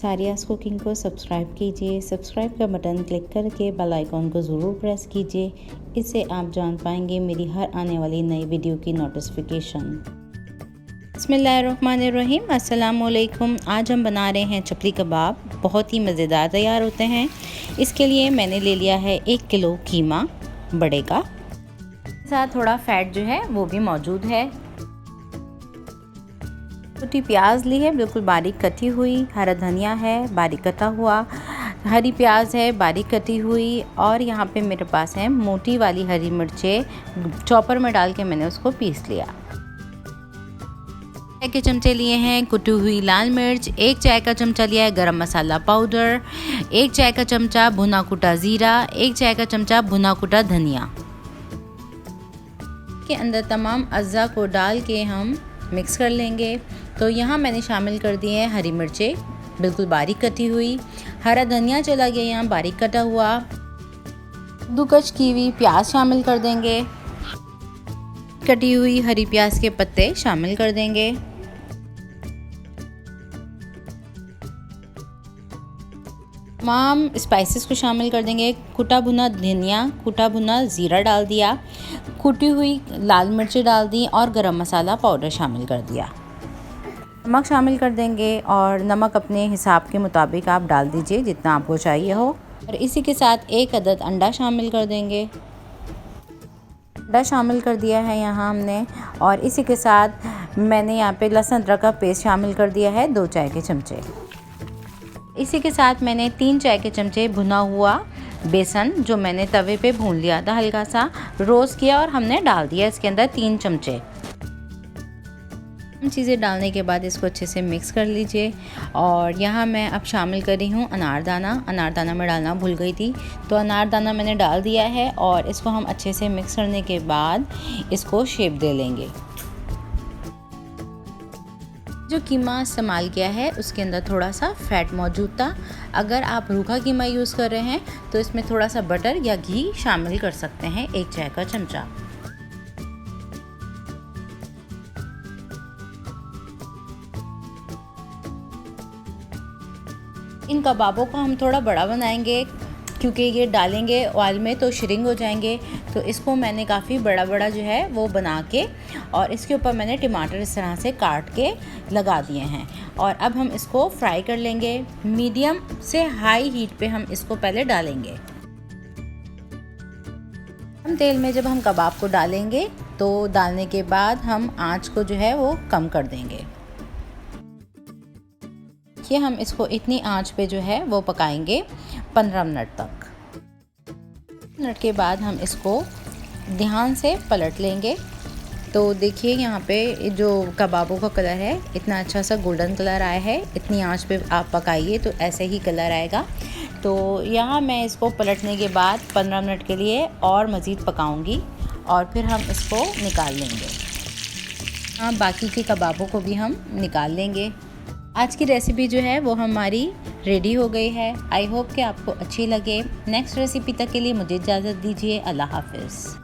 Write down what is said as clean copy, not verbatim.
सारियाज़ cooking को subscribe कीजिए। Subscribe का बटन क्लिक करके बेल आइकॉन को ज़रूर प्रेस कीजिए। इससे आप जान पाएंगे मेरी हर आने वाली नई वीडियो की नोटिफिकेशन। बिस्मिल्लाहिर्रहमानिर्रहीम, अस्सलाम वालेकुम। आज हम बना रहे हैं चपली कबाब। बहुत ही मज़ेदार तैयार होते हैं। इसके लिए मैंने ले लिया है 1 किलो कीमा बड़े का, साथ थोड़ा फैट जो है वो भी मौजूद है। छोटी प्याज ली है बिल्कुल बारीक कटी हुई, हरा धनिया है बारीक कटा हुआ, हरी प्याज है बारीक कटी हुई, और यहाँ पे मेरे पास है मोटी वाली हरी मिर्चें चॉपर में डाल के मैंने उसको पीस लिया। चाय के चमचे लिए हैं कुटी हुई लाल मिर्च, 1 चाय का चमचा लिया है गरम मसाला पाउडर, 1 चाय का चमचा भुना कुटा ज़ीरा, 1 चाय का चमचा भुना कुटा धनिया। के अंदर तमाम अज़्ज़ा को डाल के हम मिक्स कर लेंगे। तो यहाँ मैंने शामिल कर दिए हैं हरी मिर्चें बिल्कुल बारीक कटी हुई, हरा धनिया चला गया यहाँ बारीक कटा हुआ, दो कच की हुई प्याज शामिल कर देंगे, कटी हुई हरी प्याज के पत्ते शामिल कर देंगे। तमाम स्पाइसेस को शामिल कर देंगे। कुटा भुना धनिया, कुटा भुना ज़ीरा डाल दिया, कुटी हुई लाल मिर्चें डाल दी और गरम मसाला पाउडर शामिल कर दिया। नमक शामिल कर देंगे और नमक अपने हिसाब के मुताबिक आप डाल दीजिए जितना आपको चाहिए हो। और इसी के साथ 1 अदद अंडा शामिल कर देंगे। अंडा शामिल कर दिया है यहाँ हमने, और इसी के साथ मैंने यहाँ पे लहसुन अदरक का पेस्ट शामिल कर दिया है 2 चाय के चमचे। इसी के साथ मैंने 3 चाय के चमचे भुना हुआ बेसन जो मैंने तवे पे भून लिया था, हल्का सा रोस्ट किया और हमने डाल दिया इसके अंदर 3 चमचे। चीज़ें डालने के बाद इसको अच्छे से मिक्स कर लीजिए। और यहाँ मैं अब शामिल कर रही हूँ अनारदाना। अनारदाना मैं डालना भूल गई थी, तो अनारदाना मैंने डाल दिया है और इसको हम अच्छे से मिक्स करने के बाद इसको शेप दे लेंगे। जो कीमा इस्तेमाल किया है उसके अंदर थोड़ा सा फैट मौजूद था। अगर आप रूखा कीमा यूज़ कर रहे हैं तो इसमें थोड़ा सा बटर या घी शामिल कर सकते हैं, 1 चाय का चमचा। इन कबाबों को हम थोड़ा बड़ा बनाएंगे क्योंकि ये डालेंगे ऑयल में तो श्रिंक हो जाएंगे। तो इसको मैंने काफ़ी बड़ा बड़ा जो है वो बना के, और इसके ऊपर मैंने टमाटर इस तरह से काट के लगा दिए हैं। और अब हम इसको फ्राई कर लेंगे। मीडियम से हाई हीट पे हम इसको पहले डालेंगे। हम तेल में जब हम कबाब को डालेंगे तो डालने के बाद हम आँच को जो है वो कम कर देंगे। कि हम इसको इतनी आंच पे जो है वो पकाएंगे 15 मिनट तक। मिनट के बाद हम इसको ध्यान से पलट लेंगे। तो देखिए यहाँ पे जो कबाबों का कलर है इतना अच्छा सा गोल्डन कलर आया है। इतनी आंच पे आप पकाइए तो ऐसे ही कलर आएगा। तो यहाँ मैं इसको पलटने के बाद 15 मिनट के लिए और मज़ीद पकाऊंगी और फिर हम इसको निकाल लेंगे। हाँ, बाकी के कबाबों को भी हम निकाल लेंगे। आज की रेसिपी जो है वो हमारी रेडी हो गई है। आई होप कि आपको अच्छी लगे। नेक्स्ट रेसिपी तक के लिए मुझे इजाज़त दीजिए। अल्लाह हाफ़िज़।